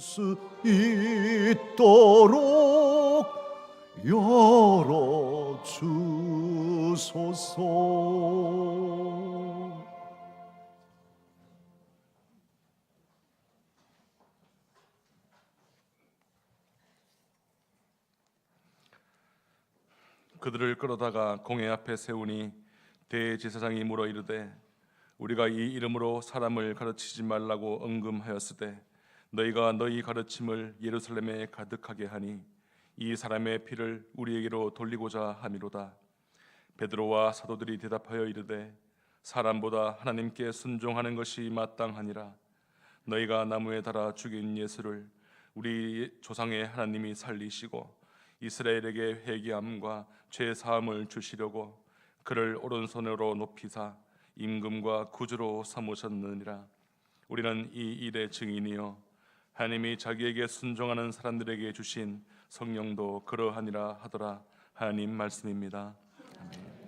수 있도록 열어 주소서. 그들을 끌어다가 공회 앞에 세우니 대제사장이 물어 이르되 우리가 이 이름으로 사람을 가르치지 말라고 언금하였으되 너희가 너희 가르침을 예루살렘에 가득하게 하니 이 사람의 피를 우리에게로 돌리고자 함이로다. 베드로와 사도들이 대답하여 이르되 사람보다 하나님께 순종하는 것이 마땅하니라. 너희가 나무에 달아 죽인 예수를 우리 조상의 하나님이 살리시고 이스라엘에게 회개함과 죄 사함을 주시려고 그를 오른손으로 높이사 임금과 구주로 삼으셨느니라. 우리는 이 일의 증인이요 하나님이 자기에게 순종하는 사람들에게 주신 성령도 그러하니라 하더라. 하나님 말씀입니다. 아멘.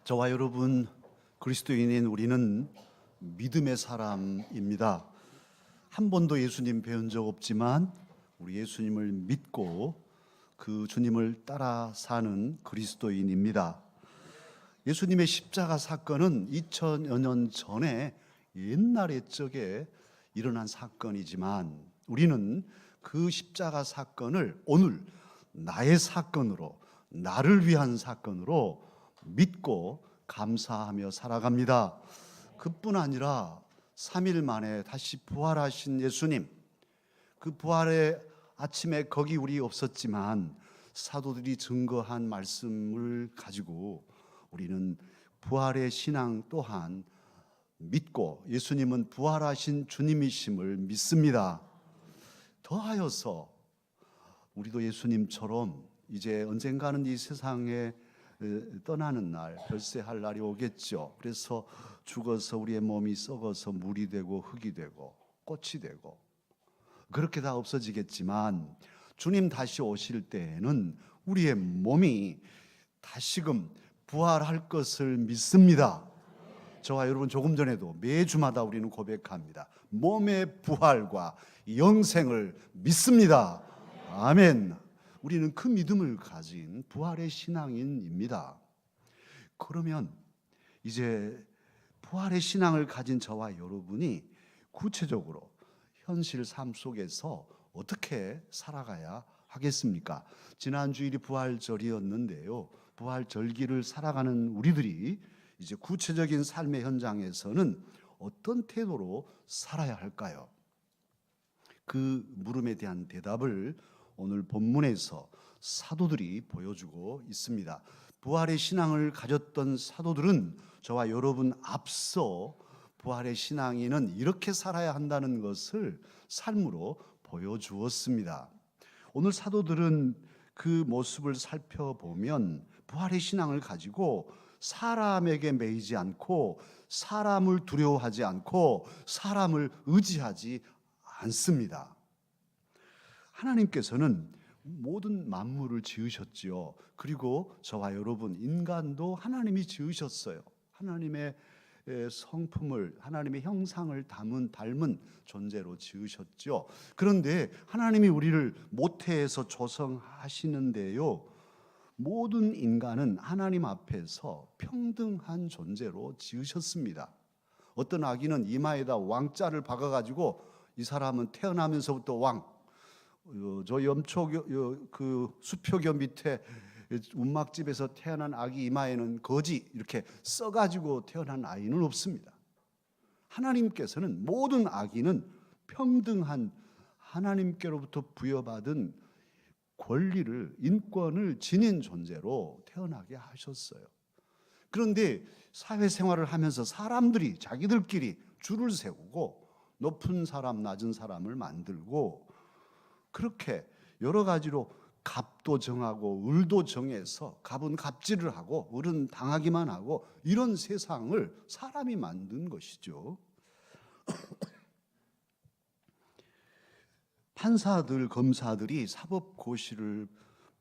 저와 여러분 그리스도인인 우리는 믿음의 사람입니다. 한 번도 예수님 배운 적 없지만 우리 예수님을 믿고 그 주님을 따라 사는 그리스도인입니다. 예수님의 십자가 사건은 2000여 년 전에 옛날의 적에 일어난 사건이지만 우리는 그 십자가 사건을 오늘 나의 사건으로, 나를 위한 사건으로 믿고 감사하며 살아갑니다. 그뿐 아니라 3일 만에 다시 부활하신 예수님, 그 부활의 아침에 거기 우리 없었지만 사도들이 증거한 말씀을 가지고 우리는 부활의 신앙 또한 믿고 예수님은 부활하신 주님이심을 믿습니다. 더하여서 우리도 예수님처럼 이제 언젠가는 이 세상에 떠나는 날, 별세할 날이 오겠죠. 그래서 죽어서 우리의 몸이 썩어서 물이 되고 흙이 되고 꽃이 되고 그렇게 다 없어지겠지만 주님 다시 오실 때에는 우리의 몸이 다시금 부활할 것을 믿습니다. 저와 여러분 조금 전에도 매주마다 우리는 고백합니다. 몸의 부활과 영생을 믿습니다. 아멘. 우리는 그 믿음을 가진 부활의 신앙인입니다. 그러면 이제 부활의 신앙을 가진 저와 여러분이 구체적으로 현실 삶 속에서 어떻게 살아가야 하겠습니까? 지난 주일이 부활절이었는데요. 부활절기를 살아가는 우리들이 이제 구체적인 삶의 현장에서는 어떤 태도로 살아야 할까요? 그 물음에 대한 대답을 오늘 본문에서 사도들이 보여주고 있습니다. 부활의 신앙을 가졌던 사도들은 저와 여러분 앞서 부활의 신앙인은 이렇게 살아야 한다는 것을 삶으로 보여주었습니다. 오늘 사도들은 그 모습을 살펴보면 부활의 신앙을 가지고 사람에게 매이지 않고 사람을 두려워하지 않고 사람을 의지하지 않습니다. 하나님께서는 모든 만물을 지으셨지요. 그리고 저와 여러분 인간도 하나님이 지으셨어요. 하나님의 성품을, 하나님의 형상을 닮은 존재로 지으셨죠. 그런데 하나님이 우리를 모태에서 조성하시는데요, 모든 인간은 하나님 앞에서 평등한 존재로 지으셨습니다. 어떤 아기는 이마에다 왕자를 박아가지고 이 사람은 태어나면서부터 왕, 저 염초 그 수표교 밑에 운막집에서 태어난 아기 이마에는 거지 이렇게 써가지고 태어난 아이는 없습니다. 하나님께서는 모든 아기는 평등한 하나님께로부터 부여받은 권리를, 인권을 지닌 존재로 태어나게 하셨어요. 그런데 사회생활을 하면서 사람들이 자기들끼리 줄을 세우고 높은 사람, 낮은 사람을 만들고 그렇게 여러 가지로 갑도 정하고 을도 정해서 갑은 갑질을 하고 을은 당하기만 하고 이런 세상을 사람이 만든 것이죠. 판사들, 검사들이 사법고시를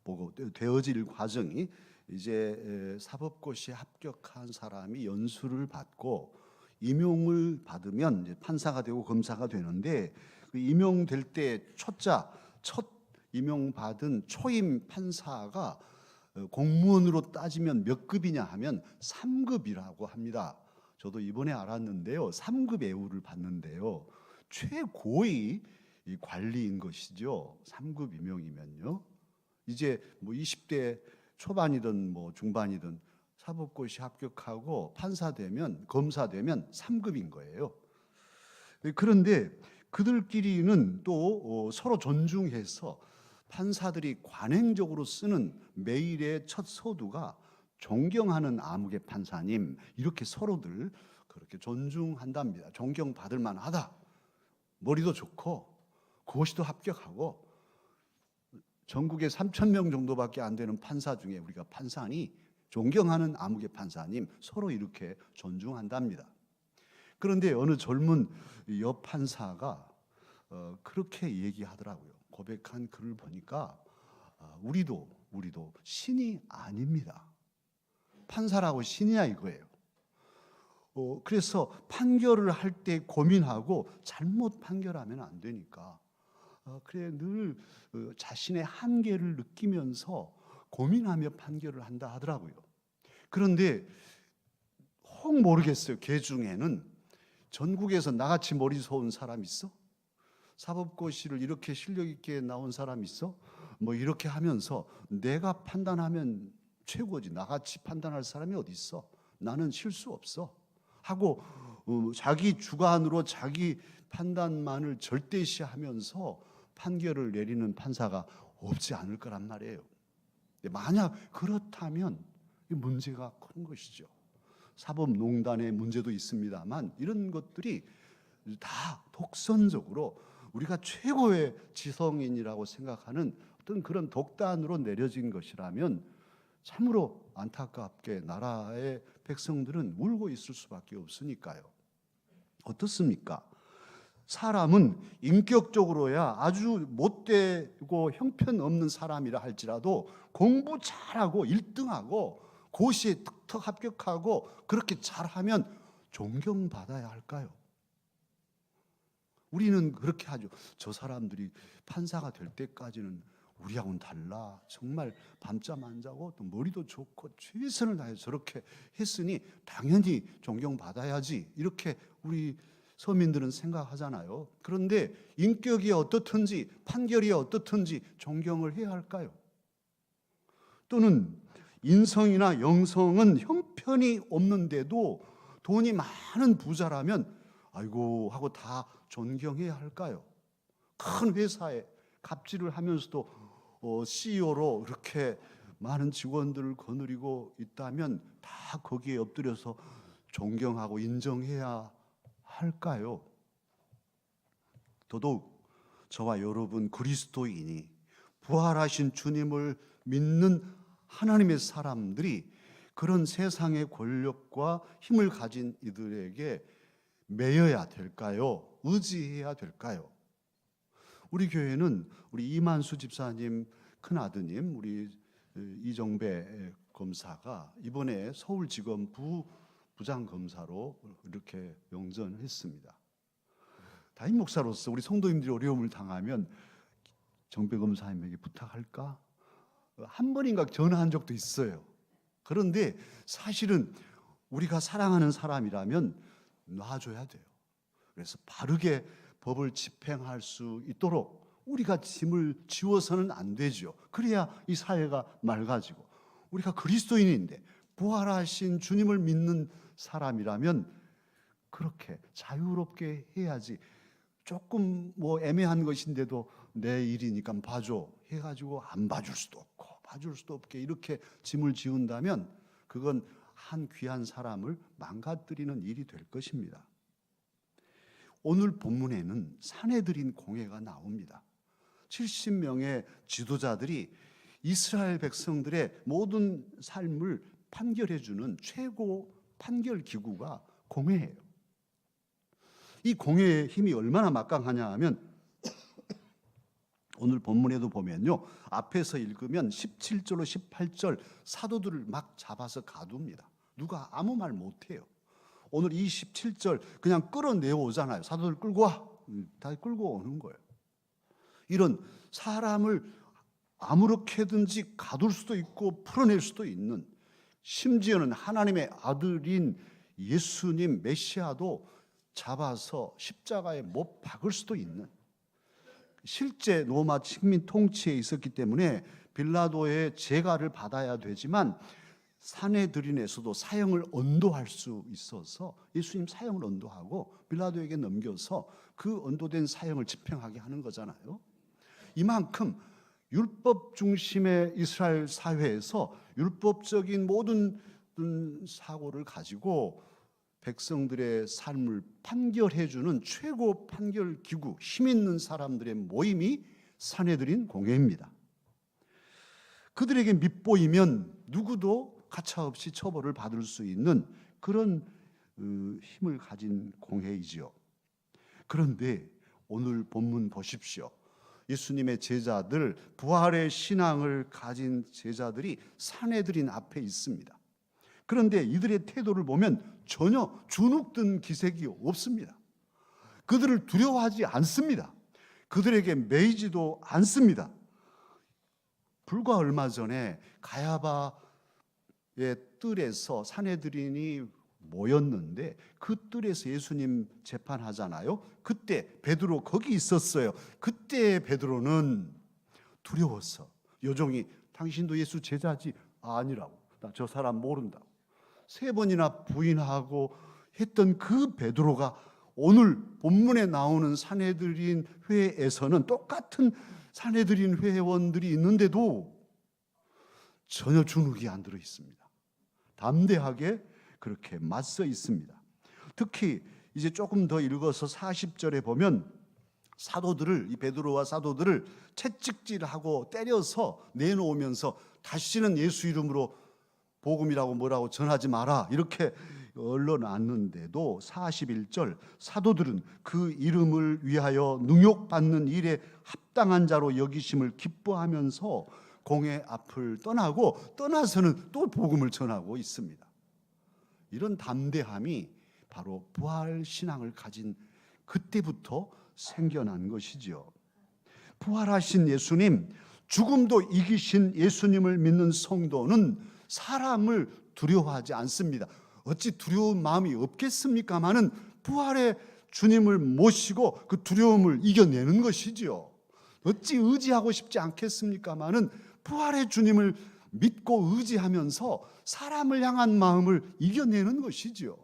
보고 되어질 과정이 이제 사법고시에 합격한 사람이 연수를 받고 임용을 받으면 이제 판사가 되고 검사가 되는데 그 임용될 때 첫 임용받은 초임 판사가 공무원으로 따지면 몇 급이냐 하면 3급이라고 합니다. 저도 이번에 알았는데요. 3급 예우를 받는데요. 최고의 관리인 것이죠. 3급 임용이면요. 이제 뭐 20대 초반이든 뭐 중반이든 사법고시 합격하고 판사 되면, 검사 되면 3급인 거예요. 그런데 그들끼리는 또 서로 존중해서 판사들이 관행적으로 쓰는 매일의 첫 서두가 존경하는 아무개 판사님, 이렇게 서로들 그렇게 존중한답니다. 존경받을 만하다. 머리도 좋고 고시도 합격하고 전국에 3,000명 정도밖에 안 되는 판사 중에 우리가 판사니 존경하는 아무개 판사님, 서로 이렇게 존중한답니다. 그런데 어느 젊은 여판사가 그렇게 얘기하더라고요. 고백한 글을 보니까 우리도 신이 아닙니다. 판사라고 신이야 이거예요. 그래서 판결을 할 때 고민하고 잘못 판결하면 안 되니까 그래 늘 자신의 한계를 느끼면서 고민하며 판결을 한다 하더라고요. 그런데 혹 모르겠어요. 개 중에는 전국에서 나같이 머리 좋은 사람 있어? 사법고시를 이렇게 실력 있게 나온 사람 있어? 뭐 이렇게 하면서 내가 판단하면 최고지. 나같이 판단할 사람이 어디 있어? 나는 실수 없어. 하고 자기 주관으로 자기 판단만을 절대시하면서 판결을 내리는 판사가 없지 않을 거란 말이에요. 만약 그렇다면 문제가 큰 것이죠. 사법농단의 문제도 있습니다만 이런 것들이 다 독선적으로 우리가 최고의 지성인이라고 생각하는 어떤 그런 독단으로 내려진 것이라면 참으로 안타깝게 나라의 백성들은 울고 있을 수밖에 없으니까요. 어떻습니까? 사람은 인격적으로야 아주 못되고 형편없는 사람이라 할지라도 공부 잘하고 1등하고 고시에 턱턱 합격하고 그렇게 잘하면 존경받아야 할까요? 우리는 그렇게 하죠. 저 사람들이 판사가 될 때까지는 우리하고는 달라. 정말 밤잠 안 자고 또 머리도 좋고 최선을 다해서 저렇게 했으니 당연히 존경받아야지. 이렇게 우리 서민들은 생각하잖아요. 그런데 인격이 어떻든지 판결이 어떻든지 존경을 해야 할까요? 또는 인성이나 영성은 형편이 없는데도 돈이 많은 부자라면 아이고 하고 다 존경해야 할까요? 큰 회사에 갑질을 하면서도 CEO로 이렇게 많은 직원들을 거느리고 있다면 다 거기에 엎드려서 존경하고 인정해야 할까요? 더더욱 저와 여러분 그리스도인이 부활하신 주님을 믿는 하나님의 사람들이 그런 세상의 권력과 힘을 가진 이들에게 매여야 될까요? 의지해야 될까요? 우리 교회는 우리 이만수 집사님 큰아드님 우리 이정배 검사가 이번에 서울지검 부장검사로 이렇게 영전했습니다. 담임 목사로서 우리 성도님들이 어려움을 당하면 정배 검사님에게 부탁할까? 한 번인가 전화한 적도 있어요. 그런데 사실은 우리가 사랑하는 사람이라면 놔줘야 돼요. 그래서 바르게 법을 집행할 수 있도록 우리가 짐을 지워서는 안 되죠. 그래야 이 사회가 맑아지고 우리가 그리스도인인데 부활하신 주님을 믿는 사람이라면 그렇게 자유롭게 해야지. 조금 뭐 애매한 것인데도 내 일이니까 봐줘 해가지고 안 봐줄 수도 없고 봐줄 수도 없게 이렇게 짐을 지운다면 그건 한 귀한 사람을 망가뜨리는 일이 될 것입니다. 오늘 본문에는 사내들인 공회가 나옵니다. 70명의 지도자들이 이스라엘 백성들의 모든 삶을 판결해주는 최고 판결 기구가 공회예요. 이 공회의 힘이 얼마나 막강하냐 하면 오늘 본문에도 보면요, 앞에서 읽으면 17절로 18절 사도들을 막 잡아서 가둡니다. 누가 아무 말 못해요. 오늘 이 17절 그냥 끌어내어 오잖아요. 사도들 끌고 와. 다 끌고 오는 거예요. 이런 사람을 아무렇게든지 가둘 수도 있고 풀어낼 수도 있는, 심지어는 하나님의 아들인 예수님 메시아도 잡아서 십자가에 못 박을 수도 있는, 실제 로마 식민 통치에 있었기 때문에 빌라도의 제가를 받아야 되지만 사내들인에서도 사형을 언도할 수 있어서 예수님 사형을 언도하고 빌라도에게 넘겨서 그 언도된 사형을 집행하게 하는 거잖아요. 이만큼 율법 중심의 이스라엘 사회에서 율법적인 모든 사고를 가지고 백성들의 삶을 판결해주는 최고 판결 기구, 힘 있는 사람들의 모임이 사내들인 공회입니다. 그들에게 밉보이면 누구도 가차없이 처벌을 받을 수 있는 그런 힘을 가진 공회이지요. 그런데 오늘 본문 보십시오. 예수님의 제자들, 부활의 신앙을 가진 제자들이 사내들인 앞에 있습니다. 그런데 이들의 태도를 보면 전혀 주눅든 기색이 없습니다. 그들을 두려워하지 않습니다. 그들에게 매이지도 않습니다. 불과 얼마 전에 가야바의 뜰에서 산헤드린이 모였는데 그 뜰에서 예수님 재판하잖아요. 그때 베드로 거기 있었어요. 그때 베드로는 두려웠어. 요종이 당신도 예수 제자지? 아니라고. 나 저 사람 모른다고. 3번이나 부인하고 했던 그 베드로가 오늘 본문에 나오는 산헤드린 회에서는 똑같은 산헤드린 회원들이 있는데도 전혀 주눅이 안 들어 있습니다. 담대하게 그렇게 맞서 있습니다. 특히 이제 조금 더 읽어서 40절에 보면 사도들을, 이 베드로와 사도들을 채찍질하고 때려서 내놓으면서 다시는 예수 이름으로 복음이라고 뭐라고 전하지 마라 이렇게 얼러놨는데도 41절 사도들은 그 이름을 위하여 능욕받는 일에 합당한 자로 여기심을 기뻐하면서 공회 앞을 떠나고 떠나서는 또 복음을 전하고 있습니다. 이런 담대함이 바로 부활신앙을 가진 그때부터 생겨난 것이지요. 부활하신 예수님, 죽음도 이기신 예수님을 믿는 성도는 사람을 두려워하지 않습니다. 어찌 두려운 마음이 없겠습니까마는 부활의 주님을 모시고 그 두려움을 이겨내는 것이지요. 어찌 의지하고 싶지 않겠습니까마는 부활의 주님을 믿고 의지하면서 사람을 향한 마음을 이겨내는 것이지요.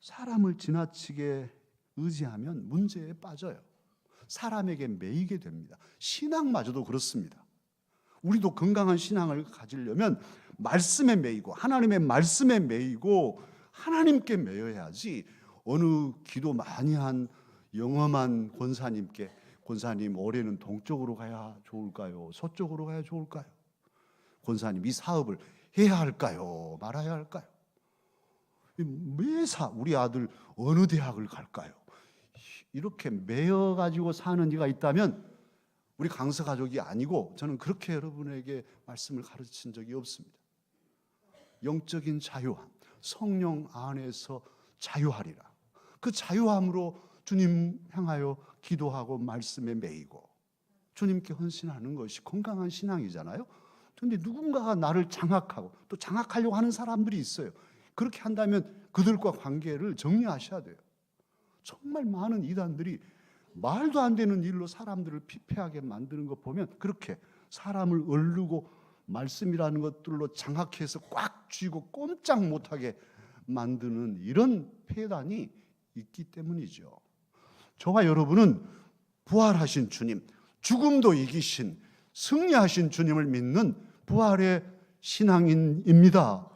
사람을 지나치게 의지하면 문제에 빠져요. 사람에게 매이게 됩니다. 신앙마저도 그렇습니다. 우리도 건강한 신앙을 가지려면 말씀에 매이고 하나님의 말씀에 매이고 하나님께 매여야지 어느 기도 많이 한 영험한 권사님께 권사님 올해는 동쪽으로 가야 좋을까요? 서쪽으로 가야 좋을까요? 권사님 이 사업을 해야 할까요? 말아야 할까요? 매사 우리 아들 어느 대학을 갈까요? 이렇게 매여가지고 사는 이가 있다면 우리 강서 가족이 아니고 저는 그렇게 여러분에게 말씀을 가르친 적이 없습니다. 영적인 자유함, 성령 안에서 자유하리라. 그 자유함으로 주님 향하여 기도하고 말씀에 매이고 주님께 헌신하는 것이 건강한 신앙이잖아요. 그런데 누군가가 나를 장악하고 또 장악하려고 하는 사람들이 있어요. 그렇게 한다면 그들과 관계를 정리하셔야 돼요. 정말 많은 이단들이 말도 안 되는 일로 사람들을 피폐하게 만드는 것 보면 그렇게 사람을 얼르고 말씀이라는 것들로 장악해서 꽉 쥐고 꼼짝 못하게 만드는 이런 폐단이 있기 때문이죠. 저와 여러분은 부활하신 주님, 죽음도 이기신 승리하신 주님을 믿는 부활의 신앙인입니다.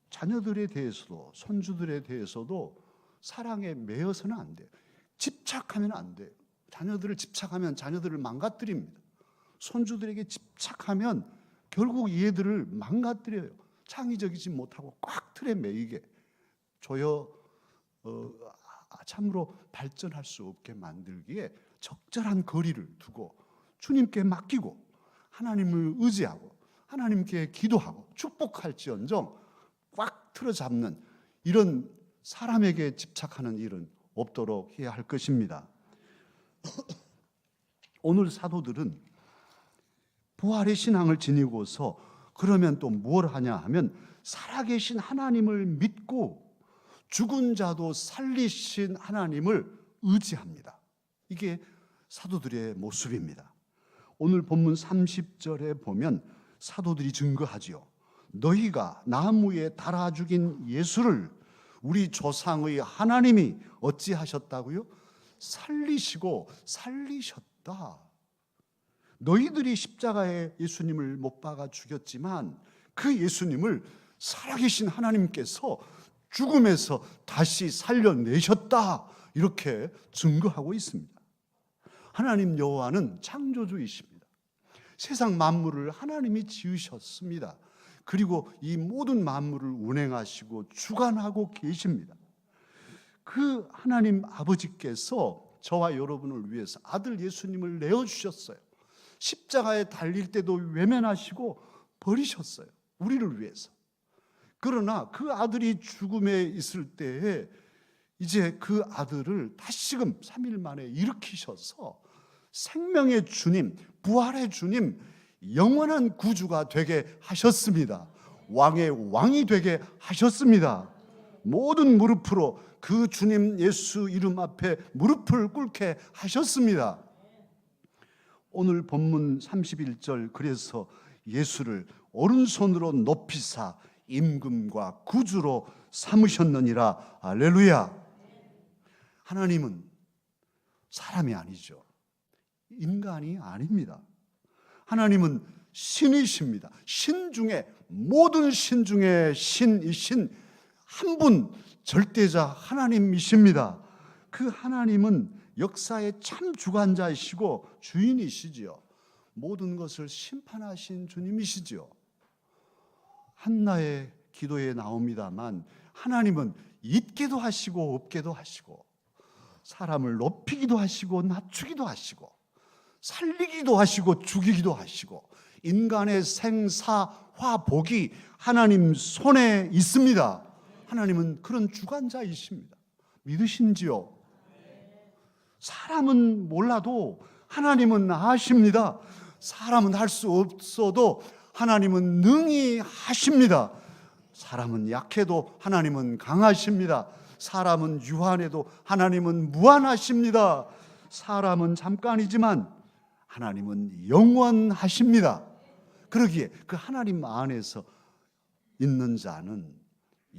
자녀들에 대해서도 손주들에 대해서도 사랑에 매여서는 안 돼요. 집착하면 안 돼요. 자녀들을 집착하면 자녀들을 망가뜨립니다. 손주들에게 집착하면 결국 얘들을 망가뜨려요. 창의적이지 못하고 꽉 틀에 매이게 조여 참으로 발전할 수 없게 만들기에 적절한 거리를 두고 주님께 맡기고 하나님을 의지하고 하나님께 기도하고 축복할지언정 꽉 틀어 잡는 이런 사람에게 집착하는 일은 없도록 해야 할 것입니다. 오늘 사도들은 부활의 신앙을 지니고서 그러면 또 뭘 하냐 하면 살아계신 하나님을 믿고 죽은 자도 살리신 하나님을 의지합니다. 이게 사도들의 모습입니다. 오늘 본문 30절에 보면 사도들이 증거하지요. 너희가 나무에 달아 죽인 예수를 우리 조상의 하나님이 어찌하셨다고요? 살리시고 살리셨다. 너희들이 십자가에 예수님을 못 박아 죽였지만 그 예수님을 살아계신 하나님께서 죽음에서 다시 살려내셨다. 이렇게 증거하고 있습니다. 하나님 여호와는 창조주이십니다. 세상 만물을 하나님이 지으셨습니다. 그리고 이 모든 만물을 운행하시고 주관하고 계십니다. 그 하나님 아버지께서 저와 여러분을 위해서 아들 예수님을 내어주셨어요. 십자가에 달릴 때도 외면하시고 버리셨어요. 우리를 위해서. 그러나 그 아들이 죽음에 있을 때에 이제 그 아들을 다시금 3일 만에 일으키셔서 생명의 주님, 부활의 주님, 영원한 구주가 되게 하셨습니다. 왕의 왕이 되게 하셨습니다. 모든 무릎으로 그 주님 예수 이름 앞에 무릎을 꿇게 하셨습니다. 오늘 본문 31절, 그래서 예수를 오른손으로 높이사 임금과 구주로 삼으셨느니라. 할렐루야. 하나님은 사람이 아니죠. 인간이 아닙니다. 하나님은 신이십니다. 신 중에, 모든 신 중에 신이신 한 분, 절대자 하나님이십니다. 그 하나님은 역사의 참 주관자이시고 주인이시지요. 모든 것을 심판하신 주님이시지요. 한나의 기도에 나옵니다만 하나님은 있게도 하시고 없게도 하시고, 사람을 높이기도 하시고 낮추기도 하시고, 살리기도 하시고 죽이기도 하시고, 인간의 생사화복이 하나님 손에 있습니다. 하나님은 그런 주관자이십니다. 믿으신지요? 사람은 몰라도 하나님은 아십니다. 사람은 할 수 없어도 하나님은 능히 하십니다. 사람은 약해도 하나님은 강하십니다. 사람은 유한해도 하나님은 무한하십니다. 사람은 잠깐이지만 하나님은 영원하십니다. 그러기에 그 하나님 안에서 있는 자는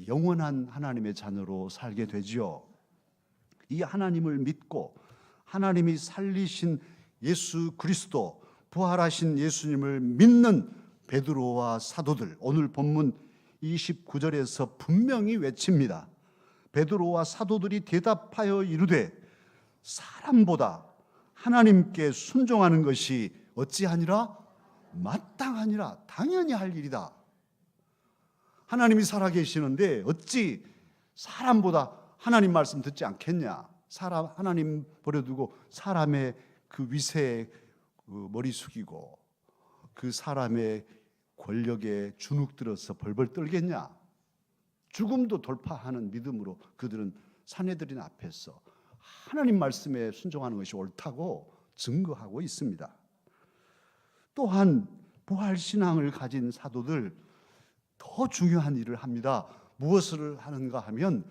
영원한 하나님의 자녀로 살게 되지요. 이 하나님을 믿고 하나님이 살리신 예수 그리스도, 부활하신 예수님을 믿는 베드로와 사도들, 오늘 본문 29절에서 분명히 외칩니다. 베드로와 사도들이 대답하여 이르되 사람보다 하나님께 순종하는 것이 어찌하니라? 마땅하니라. 당연히 할 일이다. 하나님이 살아계시는데 어찌 사람보다 하나님 말씀 듣지 않겠냐? 하나님 버려두고 사람의 그 위세에 머리 숙이고 그 사람의 권력에 주눅 들어서 벌벌 떨겠냐? 죽음도 돌파하는 믿음으로 그들은 사내들인 앞에서 하나님 말씀에 순종하는 것이 옳다고 증거하고 있습니다. 또한 부활신앙을 가진 사도들 더 중요한 일을 합니다. 무엇을 하는가 하면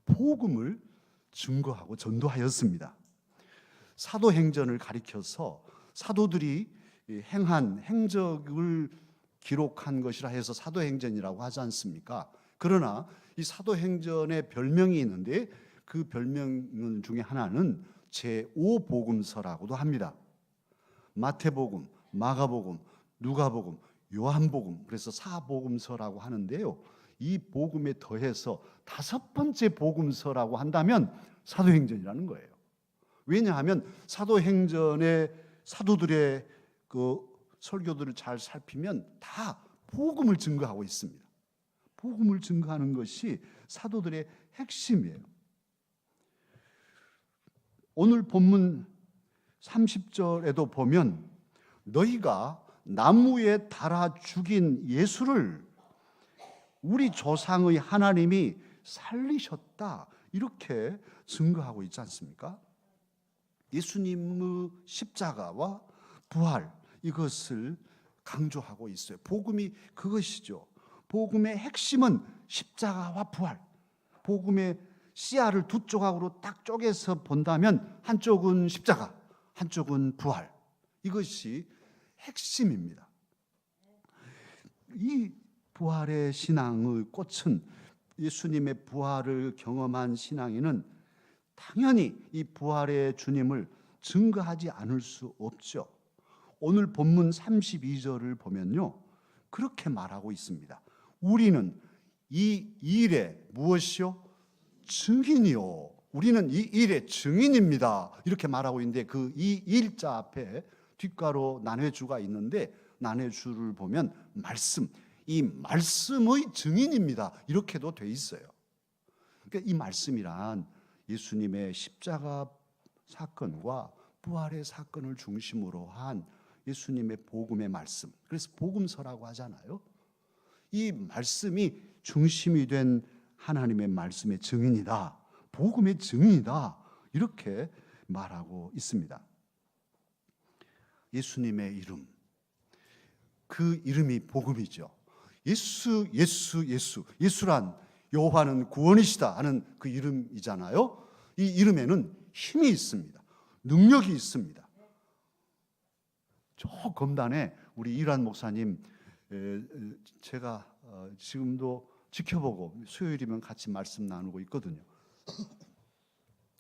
복음을 증거하고 전도하였습니다. 사도행전을 가리켜서 사도들이 행한 행적을 기록한 것이라 해서 사도행전이라고 하지 않습니까? 그러나 이 사도행전의 별명이 있는데 그 별명 중에 하나는 제5복음서라고도 합니다. 마태복음, 마가복음, 누가복음, 요한복음, 그래서 사복음서라고 하는데요. 이 복음에 더해서 5번째 복음서라고 한다면 사도행전이라는 거예요. 왜냐하면 사도행전의 사도들의 그 설교들을 잘 살피면 다 복음을 증거하고 있습니다. 복음을 증거하는 것이 사도들의 핵심이에요. 오늘 본문 30절에도 보면 너희가 나무에 달아 죽인 예수를 우리 조상의 하나님이 살리셨다, 이렇게 증거하고 있지 않습니까? 예수님의 십자가와 부활, 이것을 강조하고 있어요. 복음이 그것이죠. 복음의 핵심은 십자가와 부활. 복음의 씨알을 두 조각으로 딱 쪼개서 본다면 한쪽은 십자가, 한쪽은 부활. 이것이 핵심입니다. 이 부활의 신앙의 꽃은, 예수님의 부활을 경험한 신앙인은 당연히 이 부활의 주님을 증거하지 않을 수 없죠. 오늘 본문 32절을 보면요, 그렇게 말하고 있습니다. 우리는 이 일에 무엇이요? 증인이요. 우리는 이 일의 증인입니다. 이렇게 말하고 있는데 그 이 일자 앞에 뒷가로 난회주가 있는데 난회주를 보면 말씀, 이 말씀의 증인입니다, 이렇게도 돼 있어요. 그러니까 이 말씀이란 예수님의 십자가 사건과 부활의 사건을 중심으로 한 예수님의 복음의 말씀. 그래서 복음서라고 하잖아요. 이 말씀이 중심이 된 하나님의 말씀의 증인이다. 복음의 증인이다. 이렇게 말하고 있습니다. 예수님의 이름, 그 이름이 복음이죠. 예수, 예수, 예수. 예수란 여호와는 구원이시다 하는 그 이름이잖아요. 이 이름에는 힘이 있습니다. 능력이 있습니다. 저 검단에 우리 이란 목사님, 제가 지금도 지켜보고 수요일이면 같이 말씀 나누고 있거든요.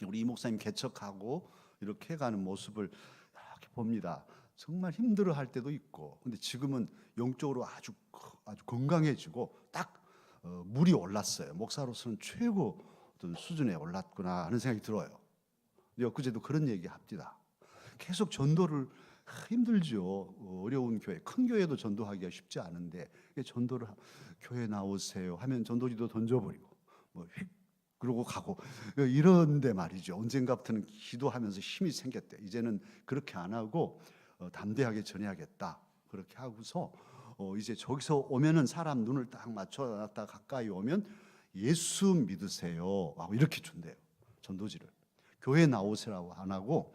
우리 이 목사님 개척하고 이렇게 해가는 모습을 이렇게 봅니다. 정말 힘들어할 때도 있고, 근데 지금은 영적으로 아주 건강해지고 딱 물이 올랐어요. 목사로서는 최고 어떤 수준에 올랐구나 하는 생각이 들어요. 엊그제도 그런 얘기 합니다. 계속 전도를 힘들죠. 어려운 교회, 큰 교회도 전도하기가 쉽지 않은데 전도를 교회 나오세요 하면 전도지도 던져버리고 뭐 휙 그러고 가고 이런데 말이죠. 언젠가부터는 기도하면서 힘이 생겼대. 이제는 그렇게 안 하고 담대하게 전해야겠다. 그렇게 하고서 이제 저기서 오면은 사람 눈을 딱 맞춰놨다 가까이 오면 예수 믿으세요 하고 이렇게 준대요. 전도지를. 교회 나오세요라고 안 하고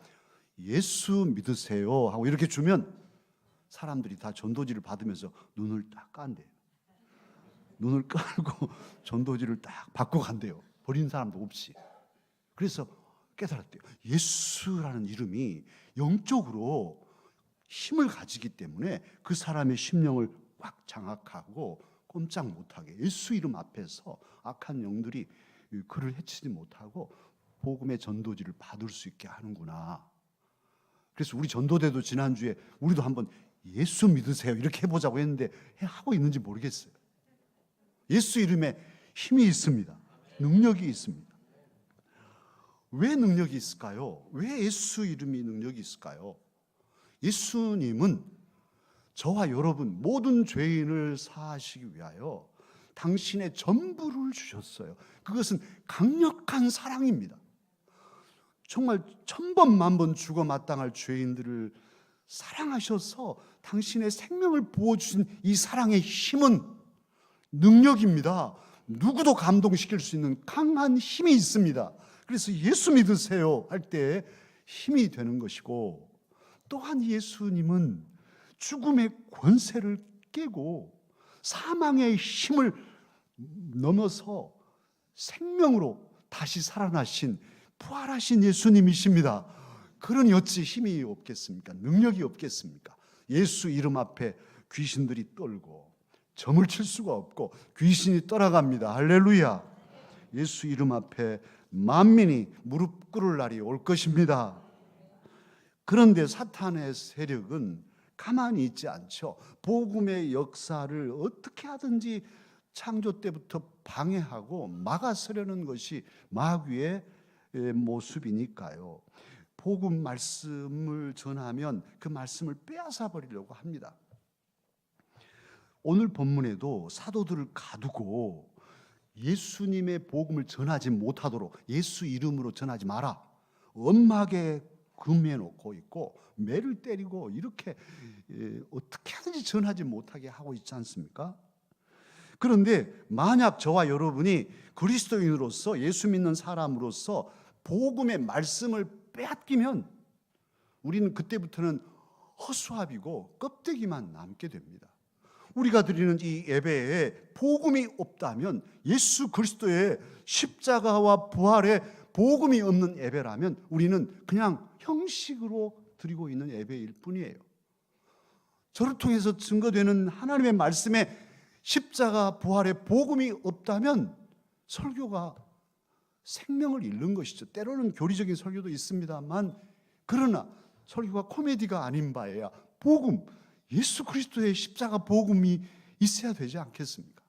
예수 믿으세요 하고 이렇게 주면 사람들이 다 전도지를 받으면서 눈을 딱 깐대요. 눈을 깔고 전도지를 딱 받고 간대요. 버린 사람도 없이. 그래서 깨달았대요. 예수라는 이름이 영적으로 힘을 가지기 때문에 그 사람의 심령을 꽉 장악하고 꼼짝 못하게 예수 이름 앞에서 악한 영들이 그를 해치지 못하고 복음의 전도지를 받을 수 있게 하는구나. 그래서 우리 전도대도 지난주에 우리도 한번 예수 믿으세요 이렇게 해보자고 했는데 하고 있는지 모르겠어요. 예수 이름에 힘이 있습니다. 능력이 있습니다. 왜 능력이 있을까요? 왜 예수 이름이 능력이 있을까요? 예수님은 저와 여러분 모든 죄인을 사하시기 위하여 당신의 전부를 주셨어요. 그것은 강력한 사랑입니다. 정말 천번 만번 죽어 마땅할 죄인들을 사랑하셔서 당신의 생명을 부어주신 이 사랑의 힘은 능력입니다. 누구도 감동시킬 수 있는 강한 힘이 있습니다. 그래서 예수 믿으세요 할 때 힘이 되는 것이고, 또한 예수님은 죽음의 권세를 깨고 사망의 힘을 넘어서 생명으로 다시 살아나신 부활하신 예수님이십니다. 그러니 어찌 힘이 없겠습니까? 능력이 없겠습니까? 예수 이름 앞에 귀신들이 떨고 점을 칠 수가 없고 귀신이 떠나갑니다. 할렐루야. 예수 이름 앞에 만민이 무릎 꿇을 날이 올 것입니다. 그런데 사탄의 세력은 가만히 있지 않죠. 복음의 역사를 어떻게 하든지 창조 때부터 방해하고 막아서려는 것이 마귀의 모습이니까요. 복음 말씀을 전하면 그 말씀을 빼앗아 버리려고 합니다. 오늘 본문에도 사도들을 가두고 예수님의 복음을 전하지 못하도록 예수 이름으로 전하지 마라, 엄하게 금해 놓고 있고 매를 때리고 이렇게 어떻게 하든지 전하지 못하게 하고 있지 않습니까? 그런데 만약 저와 여러분이 그리스도인으로서 예수 믿는 사람으로서 복음의 말씀을 빼앗기면 우리는 그때부터는 허수아비고 껍데기만 남게 됩니다. 우리가 드리는 이 예배에 복음이 없다면, 예수 그리스도의 십자가와 부활의 복음이 없는 예배라면 우리는 그냥 형식으로 드리고 있는 예배일 뿐이에요. 저를 통해서 증거되는 하나님의 말씀에 십자가 부활의 복음이 없다면 설교가 생명을 잃는 것이죠. 때로는 교리적인 설교도 있습니다만, 그러나 설교가 코미디가 아닌 바에야 복음, 예수 그리스도의 십자가 복음이 있어야 되지 않겠습니까?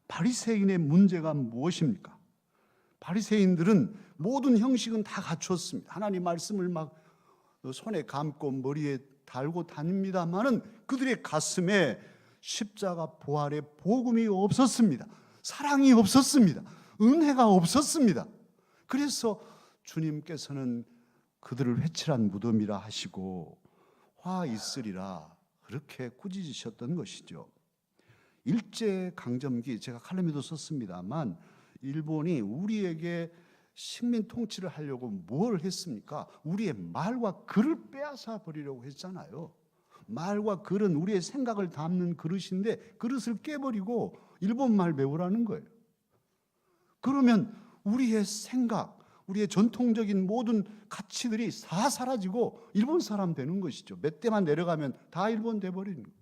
바리새인의 문제가 무엇입니까? 바리새인들은 모든 형식은 다 갖추었습니다. 하나님 말씀을 막 손에 감고 머리에 달고 다닙니다만은 그들의 가슴에 십자가 부활의 복음이 없었습니다. 사랑이 없었습니다. 은혜가 없었습니다. 그래서 주님께서는 그들을 회칠한 무덤이라 하시고 화 있으리라 그렇게 꾸짖으셨던 것이죠. 일제 강점기, 제가 칼럼에도 썼습니다만 일본이 우리에게 식민 통치를 하려고 뭘 했습니까? 우리의 말과 글을 빼앗아 버리려고 했잖아요. 말과 글은 우리의 생각을 담는 그릇인데 그릇을 깨버리고 일본말 배우라는 거예요. 그러면 우리의 생각, 우리의 전통적인 모든 가치들이 다 사라지고 일본 사람 되는 것이죠. 몇 대만 내려가면 다 일본 돼버리는 거죠.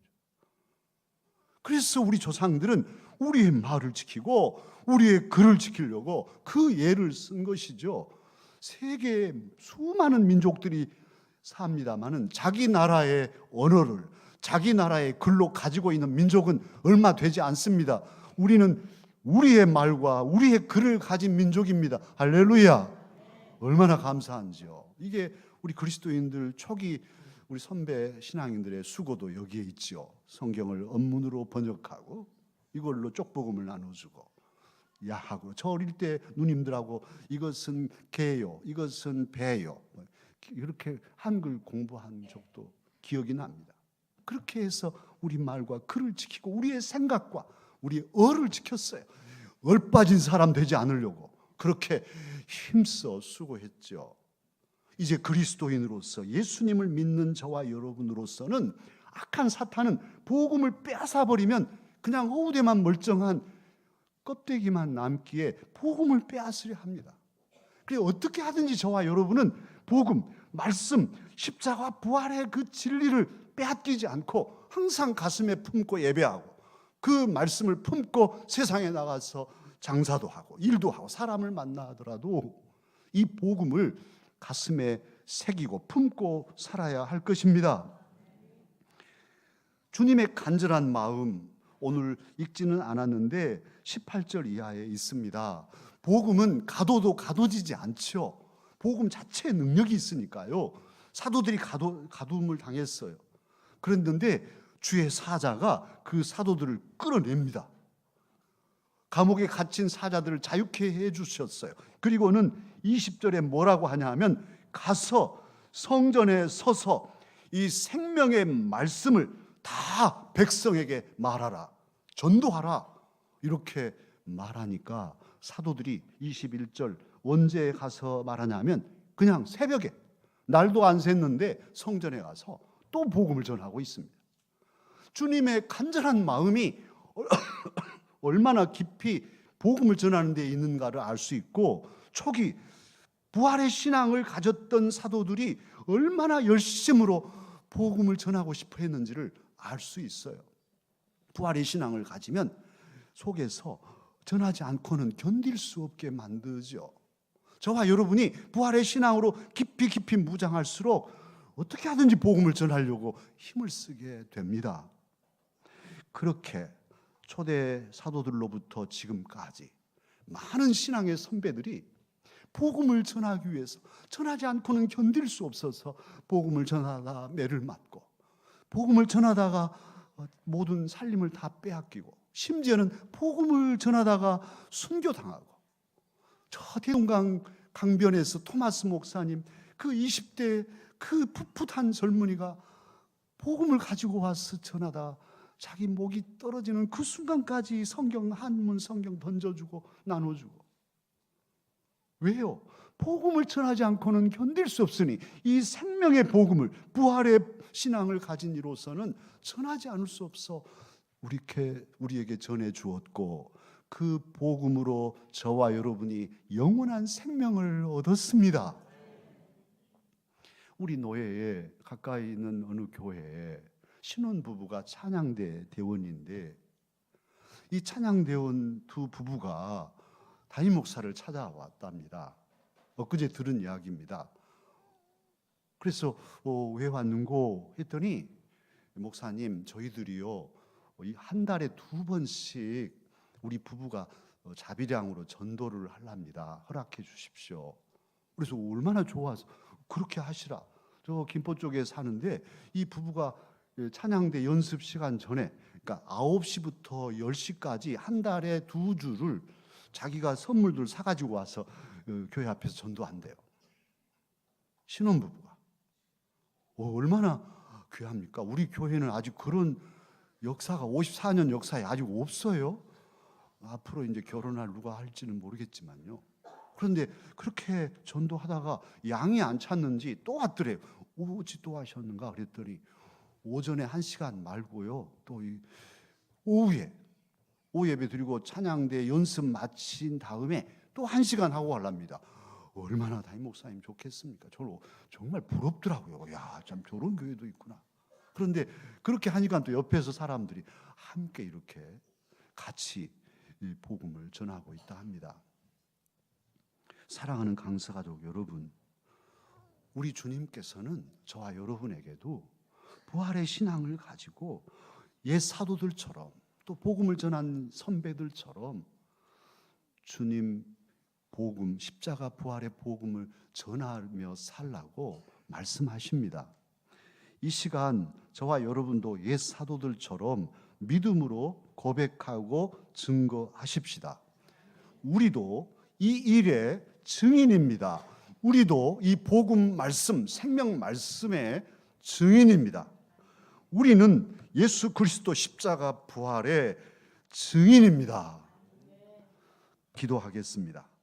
그래서 우리 조상들은 우리의 말을 지키고 우리의 글을 지키려고 그 예를 쓴 것이죠. 세계의 수많은 민족들이 삽니다마는 자기 나라의 언어를 자기 나라의 글로 가지고 있는 민족은 얼마 되지 않습니다. 우리는 우리의 말과 우리의 글을 가진 민족입니다. 할렐루야. 얼마나 감사한지요. 이게 우리 그리스도인들 초기 우리 선배 신앙인들의 수고도 여기에 있죠. 성경을 언문으로 번역하고 이걸로 쪽복음을 나눠주고 야하고, 저 어릴 때 누님들하고 이것은 개요, 이것은 배요, 이렇게 한글 공부한 적도 기억이 납니다. 그렇게 해서 우리 말과 글을 지키고 우리의 생각과 우리의 어를 지켰어요. 얼빠진 사람 되지 않으려고 그렇게 힘써 수고했죠. 이제 그리스도인으로서 예수님을 믿는 저와 여러분으로서는 악한 사탄은 복음을 빼앗아버리면 그냥 허우대만 멀쩡한 껍데기만 남기에 복음을 빼앗으려 합니다. 그래 어떻게 하든지 저와 여러분은 복음, 말씀, 십자가 부활의 그 진리를 빼앗기지 않고 항상 가슴에 품고 예배하고 그 말씀을 품고 세상에 나가서 장사도 하고 일도 하고 사람을 만나더라도 이 복음을 가슴에 새기고 품고 살아야 할 것입니다. 주님의 간절한 마음 오늘 읽지는 않았는데 18절 이하에 있습니다. 복음은 가둬도 가둬지지 않죠. 복음 자체의 능력이 있으니까요. 사도들이 가두움을 당했어요. 그랬는데 주의 사자가 그 사도들을 끌어냅니다. 감옥에 갇힌 사자들을 자유케 해주셨어요. 그리고는 20절에 뭐라고 하냐 하면 가서 성전에 서서 이 생명의 말씀을 다 백성에게 말하라, 전도하라 이렇게 말하니까 사도들이 21절 언제 가서 말하냐면 그냥 새벽에 날도 안 샜는데 성전에 가서 또 복음을 전하고 있습니다. 주님의 간절한 마음이 얼마나 깊이 복음을 전하는 데 있는가를 알 수 있고 초기 부활의 신앙을 가졌던 사도들이 얼마나 열심으로 복음을 전하고 싶어 했는지를 알 수 있어요. 부활의 신앙을 가지면 속에서 전하지 않고는 견딜 수 없게 만들죠. 저와 여러분이 부활의 신앙으로 깊이 무장할수록 어떻게 하든지 복음을 전하려고 힘을 쓰게 됩니다. 그렇게 초대 사도들로부터 지금까지 많은 신앙의 선배들이 복음을 전하기 위해서 전하지 않고는 견딜 수 없어서 복음을 전하다가 매를 맞고 복음을 전하다가 모든 살림을 다 빼앗기고 심지어는 복음을 전하다가 순교당하고 저 대동강 강변에서 토마스 목사님 그 20대 그 풋풋한 젊은이가 복음을 가지고 와서 전하다 자기 목이 떨어지는 그 순간까지 성경 한문 성경 던져주고 나눠주고. 왜요? 복음을 전하지 않고는 견딜 수 없으니 이 생명의 복음을 부활의 신앙을 가진 이로서는 전하지 않을 수 없어 우리에게 전해 주었고 그 복음으로 저와 여러분이 영원한 생명을 얻었습니다. 우리 노예에 가까이 있는 어느 교회에 신혼부부가 찬양대 대원인데 이 찬양대원 두 부부가 담임 목사를 찾아왔답니다. 엊그제 들은 이야기입니다. 그래서 왜 왔는고 했더니 목사님 저희들이요 한 달에 2번씩 우리 부부가 자비량으로 전도를 하랍니다. 허락해 주십시오. 그래서 얼마나 좋아서 그렇게 하시라. 저 김포 쪽에 사는데 이 부부가 찬양대 연습 시간 전에 그러니까 9시부터 10시까지 한 달에 2주를 자기가 선물들 사가지고 와서 교회 앞에서 전도한대요. 신혼부부가 얼마나 귀합니까? 우리 교회는 아직 그런 역사가 54년 역사에 아직 없어요. 앞으로 이제 결혼할 누가 할지는 모르겠지만요. 그런데 그렇게 전도하다가 양이 안 찼는지 또 왔더래요. 오지 또 하셨는가 그랬더니 오전에 1시간 말고요. 또 오후에 오후 예배 드리고 찬양대 연습 마친 다음에 또 1시간 하고 가랍니다. 얼마나 담임 목사님 좋겠습니까? 저는 정말 부럽더라고요. 야, 참 저런 교회도 있구나. 그런데 그렇게 하니까 또 옆에서 사람들이 함께 이렇게 같이 이 복음을 전하고 있다 합니다. 사랑하는 강서가족 여러분, 우리 주님께서는 저와 여러분에게도 부활의 신앙을 가지고 옛 사도들처럼 또 복음을 전한 선배들처럼 주님 복음, 십자가 부활의 복음을 전하며 살라고 말씀하십니다. 이 시간 저와 여러분도 옛 사도들처럼 믿음으로 고백하고 증거하십시다. 우리도 이 일의 증인입니다. 우리도 이 복음 말씀, 생명 말씀의 증인입니다. 우리는 예수 그리스도 십자가 부활의 증인입니다. 기도하겠습니다.